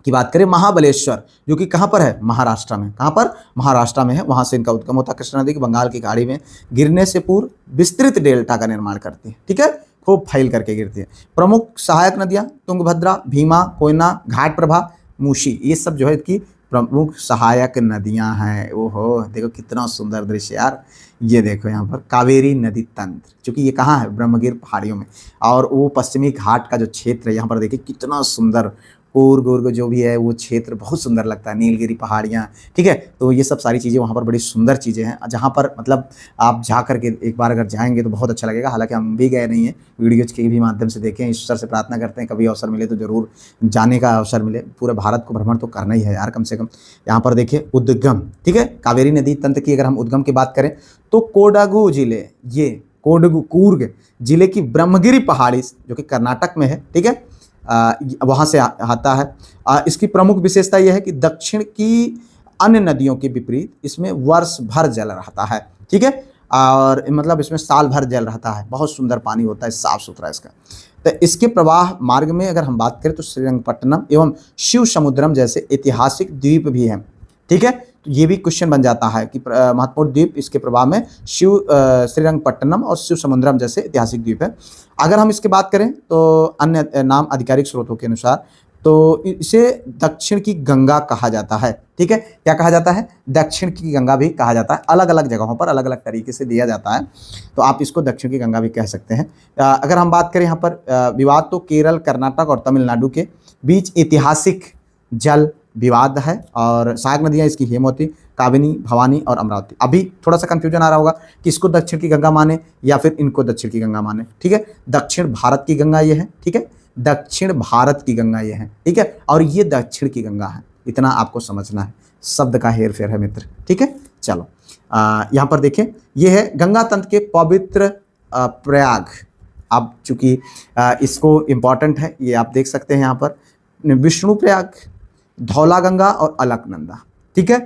की बात करें, महाबलेश्वर जो कि कहाँ पर है, महाराष्ट्र में, कहाँ पर, महाराष्ट्र में है, वहाँ से इनका उद्गम होता है। कृष्णा नदी की बंगाल की खाड़ी में गिरने से पूर्व विस्तृत डेल्टा का निर्माण करती है, ठीक है, खूब फैल करके गिरती है। प्रमुख सहायक नदियाँ तुंगभद्रा, भीमा, कोयना, घाटप्रभा, मूसी, ये सब जो है इसकी प्रमुख सहायक नदियां हैं। ओहो देखो कितना सुंदर दृश्य यार, ये देखो यहाँ पर कावेरी नदी तंत्र, चूँकि ये कहाँ है, ब्रह्मगिर पहाड़ियों में, और वो पश्चिमी घाट का जो क्षेत्र है यहाँ पर देखिए कितना सुंदर, कूर्ग जो भी है वो क्षेत्र बहुत सुंदर लगता है, नीलगिरी पहाड़ियाँ, ठीक है। तो ये सब सारी चीज़ें वहाँ पर बड़ी सुंदर चीज़ें हैं, जहाँ पर मतलब आप जा करके एक बार अगर जाएंगे तो बहुत अच्छा लगेगा। हालांकि हम भी गए नहीं हैं, वीडियोज़ के भी माध्यम से देखें। ईश्वर से प्रार्थना करते हैं कभी अवसर मिले तो ज़रूर जाने का अवसर मिले। पूरे भारत को भ्रमण तो करना ही है यार कम से कम। यहाँ पर देखिए उद्गम, ठीक है, कावेरी नदी तंत्र की अगर हम उद्गम की बात करें तो कोडागु जिले, ये कूर्ग जिले की ब्रह्मगिरी पहाड़ी जो कि कर्नाटक में है, ठीक है, वहाँ से आता है। इसकी प्रमुख विशेषता यह है कि दक्षिण की अन्य नदियों के विपरीत इसमें वर्ष भर जल रहता है, ठीक है, और मतलब इसमें साल भर जल रहता है, बहुत सुंदर पानी होता है, साफ सुथरा इसका। तो इसके प्रवाह मार्ग में अगर हम बात करें तो श्रीरंगपट्टनम एवं शिव समुद्रम जैसे ऐतिहासिक द्वीप भी हैं, ठीक है। तो ये भी क्वेश्चन बन जाता है कि महत्वपूर्ण द्वीप इसके प्रभाव में श्रीरंगपट्टनम और शिव समुद्रम जैसे ऐतिहासिक द्वीप है। अगर हम इसकी बात करें तो अन्य नाम आधिकारिक स्रोतों के अनुसार तो इसे दक्षिण की गंगा कहा जाता है, ठीक है। क्या कहा जाता है, दक्षिण की गंगा भी कहा जाता है। अलग अलग जगहों पर अलग अलग तरीके से दिया जाता है, तो आप इसको दक्षिण की गंगा भी कह सकते हैं। अगर हम बात करें यहाँ पर विवाद, तो केरल, कर्नाटक और तमिलनाडु के बीच ऐतिहासिक जल विवाद है। और सहायक नदियाँ इसकी हेमवती, काबिनी, भवानी और अमरावती। अभी थोड़ा सा कंफ्यूजन आ रहा होगा कि इसको दक्षिण की गंगा माने या फिर इनको दक्षिण की गंगा माने, ठीक है। दक्षिण भारत की गंगा ये है, ठीक है, दक्षिण भारत की गंगा ये है, ठीक है, और ये दक्षिण की गंगा है। इतना आपको समझना है, शब्द का हेर फेर है मित्र, ठीक है। चलो यहाँ पर देखें, ये है गंगा तंत्र के पवित्र प्रयाग। अब चूंकि इसको इम्पॉर्टेंट है, ये आप देख सकते हैं यहाँ पर विष्णु प्रयाग, धौला गंगा और अलकनंदा, ठीक है,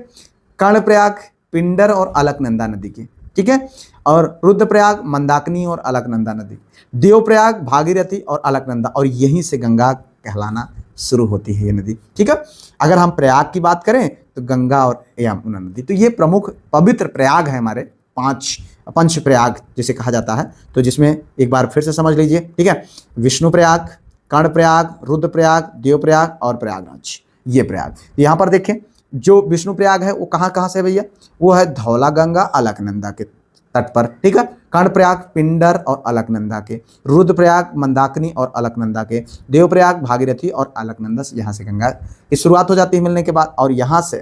कर्णप्रयाग पिंडर और अलकनंदा नदी की, ठीक है, और रुद्रप्रयाग मंदाकिनी और अलकनंदा नदी, देवप्रयाग भागीरथी और अलकनंदा, और यहीं से गंगा कहलाना शुरू होती है ये नदी, ठीक है। अगर हम प्रयाग की बात करें तो गंगा और यमुना नदी, तो ये प्रमुख पवित्र प्रयाग है हमारे, पंच प्रयाग जिसे कहा जाता है। तो जिसमें एक बार फिर से समझ लीजिए, ठीक है, विष्णु प्रयाग, कर्णप्रयाग, रुद्रप्रयाग, देवप्रयाग और प्रयागराज, ये प्रयाग। यहाँ पर देखें जो विष्णु प्रयाग है वो कहाँ से है भैया, वो है धौला गंगा अलकनंदा के तट पर, ठीक है। कर्णप्रयाग पिंडर और अलकनंदा के, रुद्रप्रयाग मंदाकिनी और अलकनंदा के, देवप्रयाग भागीरथी और अलकनंदा से यहाँ से गंगा की शुरुआत हो जाती है मिलने के बाद। और यहाँ से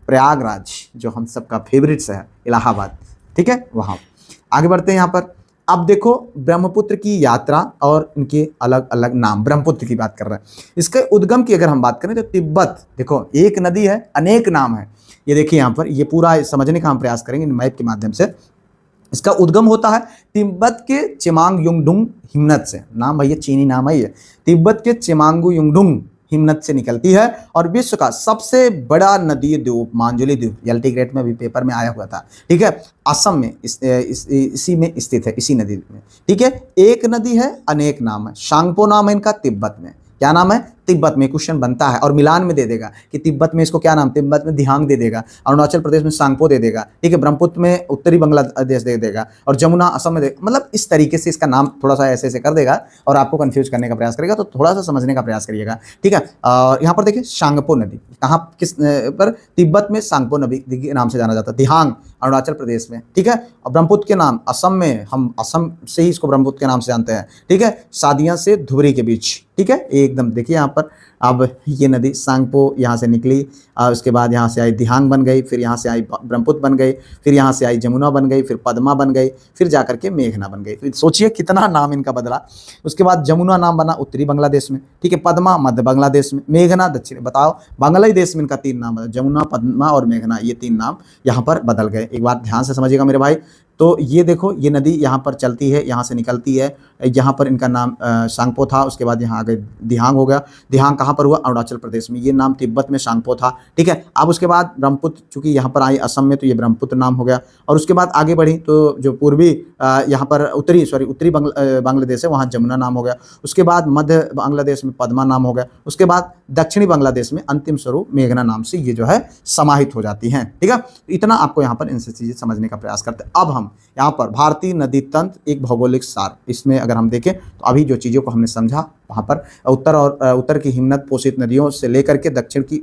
प्रयागराज जो हम सबका फेवरेट शहर इलाहाबाद, ठीक है, वहाँ आगे बढ़ते हैं। यहाँ पर अब देखो ब्रह्मपुत्र की यात्रा और इनके अलग अलग नाम, ब्रह्मपुत्र की बात कर रहे हैं। इसके उद्गम की अगर हम बात करें तो तिब्बत, देखो एक नदी है अनेक नाम है, ये देखिए यहाँ पर, ये पूरा समझने का हम प्रयास करेंगे मैप के माध्यम से। इसका उद्गम होता है तिब्बत के चेमांगयुंगडुंग हिमनद से, नाम भैया चीनी नाम है ये, तिब्बत के चेमांगयुंगडुंग हिमनद से निकलती है और विश्व का सबसे बड़ा नदी द्वीप मांजुली द्वीप, एलटी ग्रेड में भी पेपर में आया हुआ था, ठीक है, असम में इसी में स्थित है, इसी नदी में, ठीक है। एक नदी है अनेक नाम है, सांगपो नाम है इनका तिब्बत में, क्या नाम है, तिब्बत में क्वेश्चन बनता है, और मिलान में दे देगा कि तिब्बत में इसको क्या नाम, तिब्बत में दिहांग दे देगा, अरुणाचल प्रदेश में सांगपो दे देगा, ठीक है, ब्रह्मपुत्र में उत्तरी बांग्लादेश दे देगा, और जमुना असम में मतलब इस तरीके से इसका नाम थोड़ा सा ऐसे ऐसे कर देगा और आपको कंफ्यूज करने का प्रयास करेगा, तो थोड़ा सा समझने का प्रयास करिएगा, ठीक है। और यहाँ पर देखिए सांगपो नदी कहाँ किस पर, तिब्बत में सांगपो नदी के नाम से जाना जाता है, दिहांग अरुणाचल प्रदेश में, ठीक है। और ब्रह्मपुत्र के नाम असम में, हम असम से ही इसको ब्रह्मपुत्र के नाम से जानते हैं, ठीक है, सादिया से धुबरी के बीच, ठीक है, एकदम देखिए यहाँ पर। अब ये नदी सांगपो यहाँ से निकली, उसके बाद यहाँ से आई दिहांग बन गई, फिर यहाँ से आई ब्रह्मपुत्र बन गई, फिर यहाँ से आई जमुना बन गई, फिर पद्मा बन गई, फिर जाकर के मेघना बन गई। तो सोचिए कितना नाम इनका बदला। उसके बाद जमुना नाम बना उत्तरी बांग्लादेश में, ठीक है, पद्मा मध्य बांग्लादेश में, मेघना दक्षिण। बताओ बांग्लादेश में इनका 3 नाम बदला, जमुना, पद्मा और मेघना, ये 3 नाम यहाँ पर बदल गए। एक बात ध्यान से समझिएगा मेरे भाई। तो ये देखो ये नदी यहाँ पर चलती है, यहाँ से निकलती है, यहाँ पर इनका नाम सांगपो था, उसके बाद यहाँ आगे दिहांग हो गया। दिहांग कहाँ पर हुआ, अरुणाचल प्रदेश में, ये नाम तिब्बत में सांगपो था, ठीक है। अब उसके बाद ब्रह्मपुत्र चूंकि यहाँ पर आई असम में, तो ये ब्रह्मपुत्र नाम हो गया। और उसके बाद आगे बढ़ी तो जो पूर्वी यहाँ पर उत्तरी बांग्लादेश है, वहाँ जमुना नाम हो गया। उसके बाद मध्य बांग्लादेश में पद्मा नाम हो गया। उसके बाद दक्षिणी बांग्लादेश में अंतिम स्वरूप मेघना नाम से ये जो है समाहित हो जाती हैं, ठीक है। इतना आपको यहाँ पर इनसे चीज़ें समझने का प्रयास करते हैं। अब हम यहाँ पर भारतीय नदी तंत्र एक भौगोलिक सार, इसमें अगर हम देखें तो अभी जो चीज़ों को हमने समझा, वहाँ पर उत्तर की हिमनद पोषित नदियों से लेकर के दक्षिण की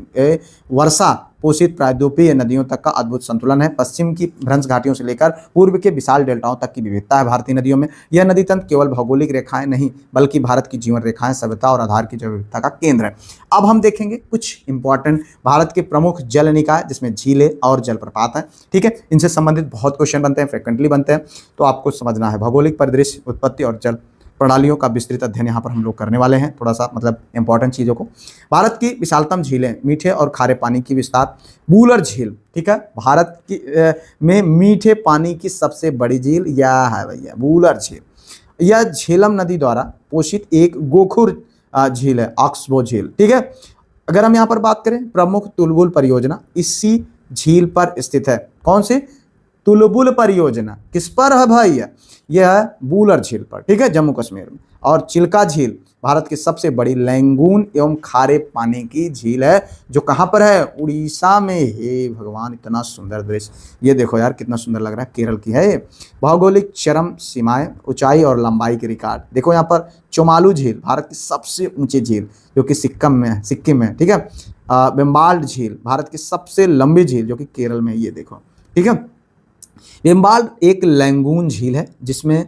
वर्षा पोषित प्रायद्वीपीय नदियों तक का अद्भुत संतुलन है। पश्चिम की भ्रंश घाटियों से लेकर पूर्व के विशाल डेल्टाओं तक की विविधता है भारतीय नदियों में। यह नदी तंत्र केवल भौगोलिक रेखाएं नहीं बल्कि भारत की जीवन रेखाएं, सभ्यता और आधार की जैव विविधता का केंद्र है। अब हम देखेंगे कुछ इंपॉर्टेंट भारत के प्रमुख जल निकाय, जिसमें झीलें और जलप्रपात हैं, ठीक है। इनसे संबंधित बहुत क्वेश्चन बनते हैं, फ्रिक्वेंटली बनते हैं, तो आपको समझना है। भौगोलिक परिदृश्य, उत्पत्ति और जल प्रणालियों का विस्तृत अध्ययन यहाँ पर हम लोग करने वाले हैं, थोड़ा सा मतलब इंपॉर्टेंट चीज़ों को। भारत की विशालतम झीलें, मीठे और खारे पानी की विस्तार, बूलर झील, ठीक है, भारत की में मीठे पानी की सबसे बड़ी झील यह है भैया, बूलर झील। यह झेलम नदी द्वारा पोषित एक गोखुर झील है, ऑक्सबो झील, ठीक है। अगर हम यहाँ पर बात करें, प्रमुख तुलबुल परियोजना इसी झील पर स्थित है। कौन सी? तुलबुल परियोजना किस पर है भाई? यह है बूलर झील पर, ठीक है, जम्मू कश्मीर में। और चिल्का झील भारत की सबसे बड़ी लैंगून एवं खारे पानी की झील है, जो कहाँ पर है? उड़ीसा में। हे भगवान, इतना सुंदर दृश्य, ये देखो यार कितना सुंदर लग रहा है, केरल की है ये। भौगोलिक चरम सीमाएं, ऊंचाई और लंबाई के रिकॉर्ड देखो यहाँ पर। चोमालू झील भारत की सबसे ऊंची झील, जो कि सिक्किम में, ठीक है। बेम्बाल्ड झील भारत की सबसे लंबी झील, जो कि केरल में, ये देखो, ठीक है। बेम्बाल्ड एक लैंगून झील है जिसमें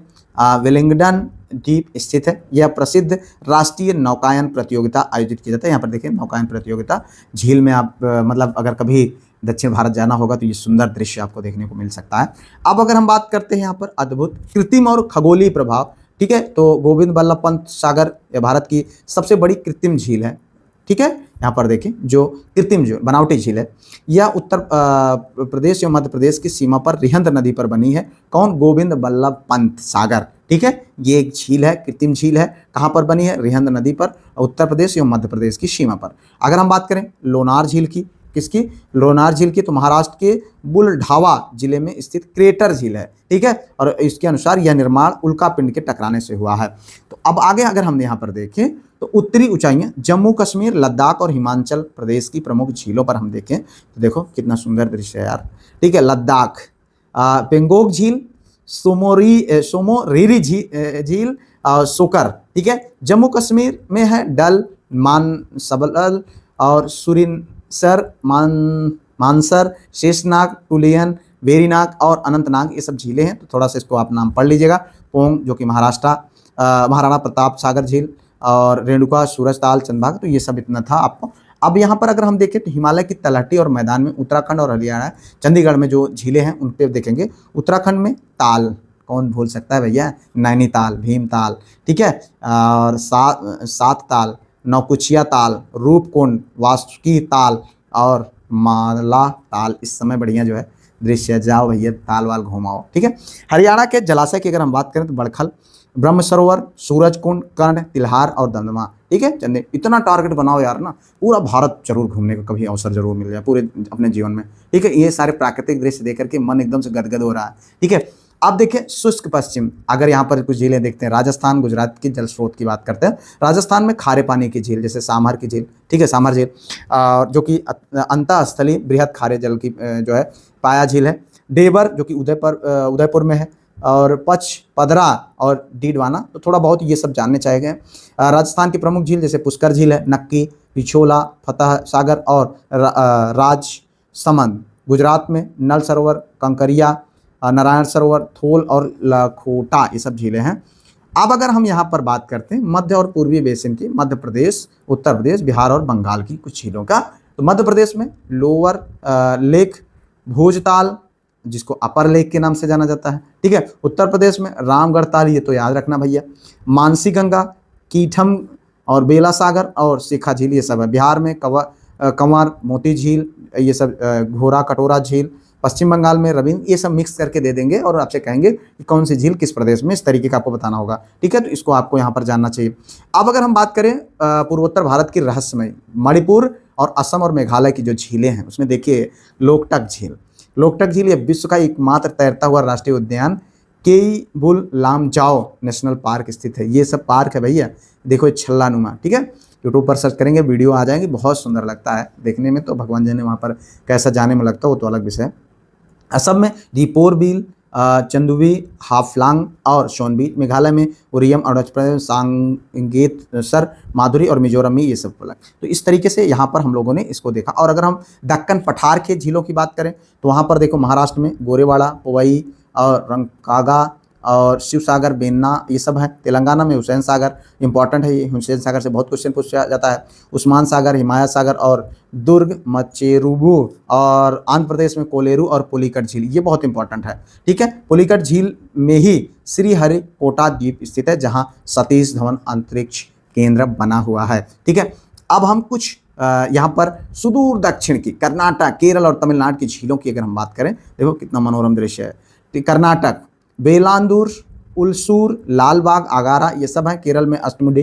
वेलिंगडन द्वीप स्थित है। यह प्रसिद्ध राष्ट्रीय नौकायन प्रतियोगिता आयोजित की जाती है। यहाँ पर देखिए नौकायन प्रतियोगिता झील में आप मतलब अगर कभी दक्षिण भारत जाना होगा तो ये सुंदर दृश्य आपको देखने को मिल सकता है। अब अगर हम बात करते हैं यहाँ पर अद्भुत कृत्रिम और खगोलीय प्रभाव, ठीक है, तो गोविंद बल्लभ पंत सागर भारत की सबसे बड़ी कृत्रिम झील है, ठीक है। यहाँ पर देखिए जो कृत्रिम जो बनावटी झील है, यह उत्तर प्रदेश एवं मध्य प्रदेश की सीमा पर रिहंद नदी पर बनी है। कौन? गोविंद बल्लभ पंत सागर, ठीक है। ये एक झील है, कृत्रिम झील है। कहाँ पर बनी है? रिहंद नदी पर, उत्तर प्रदेश एवं मध्य प्रदेश की सीमा पर। अगर हम बात करें लोनार झील की, किसकी? लोनार झील की, तो महाराष्ट्र के बुलढावा जिले में स्थित क्रेटर झील है, ठीक है। और इसके अनुसार यह निर्माण उल्कापिंड के टकराने से हुआ है। तो अब आगे अगर हम यहाँ पर देखें तो उत्तरी ऊंचाइयां जम्मू कश्मीर, लद्दाख और हिमाचल प्रदेश की प्रमुख झीलों पर हम देखें तो देखो कितना सुंदर दृश्य है यार, ठीक है। लद्दाख पेंगोंग झील, सोमोरीरी झील, सोकर, ठीक है। जम्मू कश्मीर में है डल, मानसबल और सुरिनसर, मानसर, शेषनाग, टुलियन, वेरीनाग और अनंतनाग, ये सब झीलें हैं। तो थोड़ा सा इसको आप नाम पढ़ लीजिएगा। पोंग जो कि महाराणा प्रताप सागर झील, और रेणुका, सूरजताल, चंद्रभागा, तो ये सब इतना था आपको। अब यहाँ पर अगर हम देखें तो हिमालय की तलहटी और मैदान में उत्तराखंड और हरियाणा, चंडीगढ़ में जो झीलें हैं उन पे देखेंगे। उत्तराखंड में ताल, कौन भूल सकता है भैया? नैनीताल, भीमताल, ठीक है। और सात ताल, नौकुचिया ताल, रूपकुंड, वासुकी ताल और माला ताल। इस समय बढ़िया जो है दृश्य, जाओ भैया ताल वाल घुमाओ, ठीक है। हरियाणा के जलाशय की अगर हम बात करें तो बड़खल, ब्रह्म सरोवर, सूरजकुंड, कर्ण, तिल्हार और दमदमा, ठीक है। चंदे इतना टारगेट बनाओ यार ना, पूरा भारत जरूर घूमने का कभी अवसर जरूर मिल जाए पूरे अपने जीवन में, ठीक है। ये सारे प्राकृतिक दृश्य देख करके मन एकदम से गदगद हो रहा है, ठीक है। आप देखें शुष्क पश्चिम, अगर यहाँ पर कुछ झीलें देखते हैं, राजस्थान गुजरात की जल स्रोत की बात करते हैं। राजस्थान में खारे पानी की झील जैसे सामर की झील, ठीक है, सामर झील जो कि अंतःस्थलीय बृहद खारे जल की जो है पाया झील है। डेबर जो कि उदयपुर में है, और पच, पदरा और डीडवाना, तो थोड़ा बहुत ये सब जानने चाहिए गए। राजस्थान की प्रमुख झील जैसे पुष्कर झील है, नक्की, पिछोला, फतह सागर और राजसमंद। गुजरात में नल सरोवर, कंकरिया, नारायण सरोवर, थोल और लखोटा, ये सब झीलें हैं। अब अगर हम यहाँ पर बात करते हैं मध्य और पूर्वी बेसिन की, मध्य प्रदेश, उत्तर प्रदेश, बिहार और बंगाल की कुछ झीलों का, तो मध्य प्रदेश में लोअर लेक भोजताल, जिसको अपर लेक के नाम से जाना जाता है, ठीक है। उत्तर प्रदेश में रामगढ़ ताल, ये तो याद रखना भैया। मानसी गंगा, कीठम और बेला सागर और शिखा झील, ये सब है। बिहार में कंवर, मोती झील, ये सब, घोरा कटोरा झील। पश्चिम बंगाल में रविंद्र, ये सब मिक्स करके दे देंगे और आपसे कहेंगे कि कौन सी झील किस प्रदेश में, इस तरीके का आपको बताना होगा, ठीक है। तो इसको आपको यहाँ पर जानना चाहिए। अब अगर हम बात करें पूर्वोत्तर भारत की रहस्यमय, मणिपुर और असम और मेघालय की जो झीलें हैं, उसमें देखिए लोकटक झील। लोकटक झील ये विश्व का एकमात्र तैरता हुआ राष्ट्रीय उद्यान केईबुल लामजाओ नेशनल पार्क स्थित है। ये सब पार्क है भैया, देखो ये छल्ला नुमा, ठीक है। यूट्यूब पर सर्च करेंगे, वीडियो आ जाएंगे, बहुत सुंदर लगता है देखने में। तो भगवान जी ने वहाँ पर कैसा जाने में लगता है वो तो अलग विषय है। असम में दीपोरबिल, चंदुवी, हाफलांग और सोनबी। मेघालय में उरियम, अरुणाचल प्रदेश सांगेतसर, माधुरी और मिजोरम में ये सब बोला। तो इस तरीके से यहाँ पर हम लोगों ने इसको देखा। और अगर हम दक्कन पठार के झीलों की बात करें तो वहाँ पर देखो महाराष्ट्र में गोरेवाड़ा, पोवई और रंकागा और शिव सागर, बेन्ना, ये सब है। तेलंगाना में हुसैन सागर, इंपॉर्टेंट है ये, हुसैन सागर से बहुत क्वेश्चन पूछा जाता है। उस्मान सागर, हिमायत सागर और दुर्ग मचेरुबू। और आंध्र प्रदेश में कोलेरू और पुलिकट झील, ये बहुत इंपॉर्टेंट है, ठीक है। पुलिकट झील में ही श्रीहरिकोटा द्वीप स्थित है, जहाँ सतीश धवन अंतरिक्ष केंद्र बना हुआ है, ठीक है। अब हम कुछ यहाँ पर सुदूर दक्षिण की कर्नाटक, केरल और तमिलनाडु की झीलों की अगर हम बात करें, देखो कितना मनोरम दृश्य है। कर्नाटक बेलांदूर, उलसूर, लालबाग, आगारा, ये सब हैं। केरल में अष्टमुडी,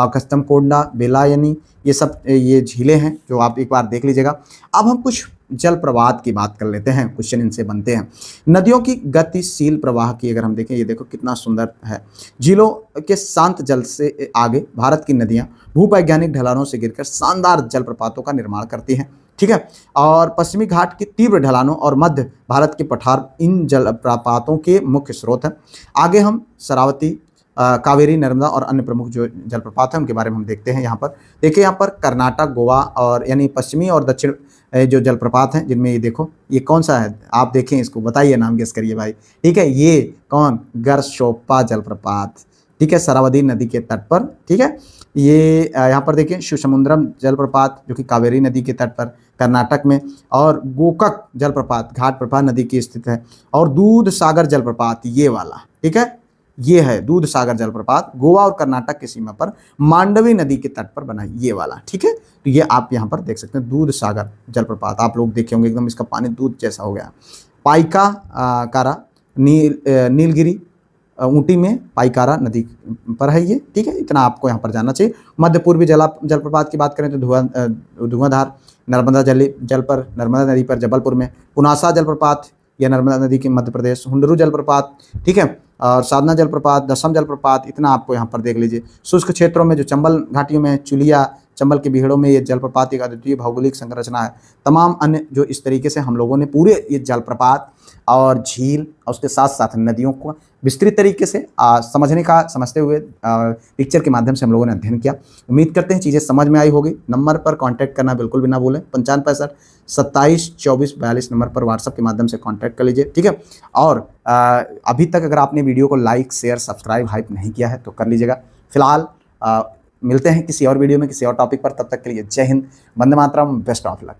कस्तमकोंडा, बेलायनी, ये सब ये झीलें हैं जो आप एक बार देख लीजिएगा। अब हम कुछ जल प्रवाह की बात कर लेते हैं, क्वेश्चन इनसे बनते हैं। नदियों की गतिशील प्रवाह की अगर हम देखें, ये देखो कितना सुंदर है। झीलों के शांत जल से आगे भारत की नदियाँ भूवैज्ञानिक ढलानों से गिरकर शानदार जलप्रपातों का निर्माण करती हैं, ठीक है। और पश्चिमी घाट की तीव्र ढलानों और मध्य भारत के पठार इन जलप्रपातों के मुख्य स्रोत हैं। आगे हम शरावती, कावेरी, नर्मदा और अन्य प्रमुख जो जलप्रपात हैं उनके बारे में हम देखते हैं। यहाँ पर देखिए, यहाँ पर कर्नाटक, गोवा और यानी पश्चिमी और दक्षिण जो जलप्रपात हैं, जिनमें ये देखो, ये कौन सा है आप देखें, इसको बताइए, नाम गेस करिए भाई, ठीक है। ये कौन, गरशोप्पा जलप्रपात, ठीक है, शरावती नदी के तट पर, ठीक है। ये यहाँ पर देखिए शिवसमुद्रम जलप्रपात जो कि कावेरी नदी के तट पर कर्नाटक में, और गोकक जलप्रपात घाट प्रभा नदी की स्थित है। और दूध सागर जलप्रपात, ये वाला, ठीक है, ये है दूध सागर जलप्रपात, गोवा और कर्नाटक की सीमा पर मांडवी नदी के तट पर बना है, ये वाला, ठीक है। तो ये आप यहाँ पर देख सकते हैं दूध सागर जलप्रपात, आप लोग देखे होंगे, एकदम इसका पानी दूध जैसा हो गया। पाइका कारा, नीलगिरी, ऊटी में पाइकारा नदी पर है ये, ठीक है। इतना आपको यहाँ पर जानना चाहिए। मध्य पूर्वी जलप्रपात की बात करें तो धुआंधार, नर्मदा जल पर, नर्मदा नदी पर जबलपुर में। पुनासा जलप्रपात या नर्मदा नदी के मध्य प्रदेश। हुंडरू जलप्रपात, ठीक है, और साधना जलप्रपात, दसम जलप्रपात, इतना आपको यहाँ पर देख लीजिए। शुष्क क्षेत्रों में जो चंबल घाटियों में, चुलिया, चंबल के बिहड़ों में ये जलप्रपात एक अद्वितीय भौगोलिक संरचना है। तमाम अन्य जो इस तरीके से हम लोगों ने पूरे ये जलप्रपात और झील और उसके साथ साथ नदियों को विस्तृत तरीके से समझते हुए पिक्चर के माध्यम से हम लोगों ने अध्ययन किया। उम्मीद करते हैं चीज़ें समझ में आई होगी। नंबर पर कांटेक्ट करना बिल्कुल भी ना भूलें, 5565 27 24 42 नंबर पर व्हाट्सएप के माध्यम से कांटेक्ट कर लीजिए, ठीक है। और अभी तक अगर आपने वीडियो को लाइक, शेयर, सब्सक्राइब, हाइप नहीं किया है तो कर लीजिएगा। फिलहाल मिलते हैं किसी और वीडियो में किसी और टॉपिक पर, तब तक के लिए जय Hind, Vande Mataram, best of luck.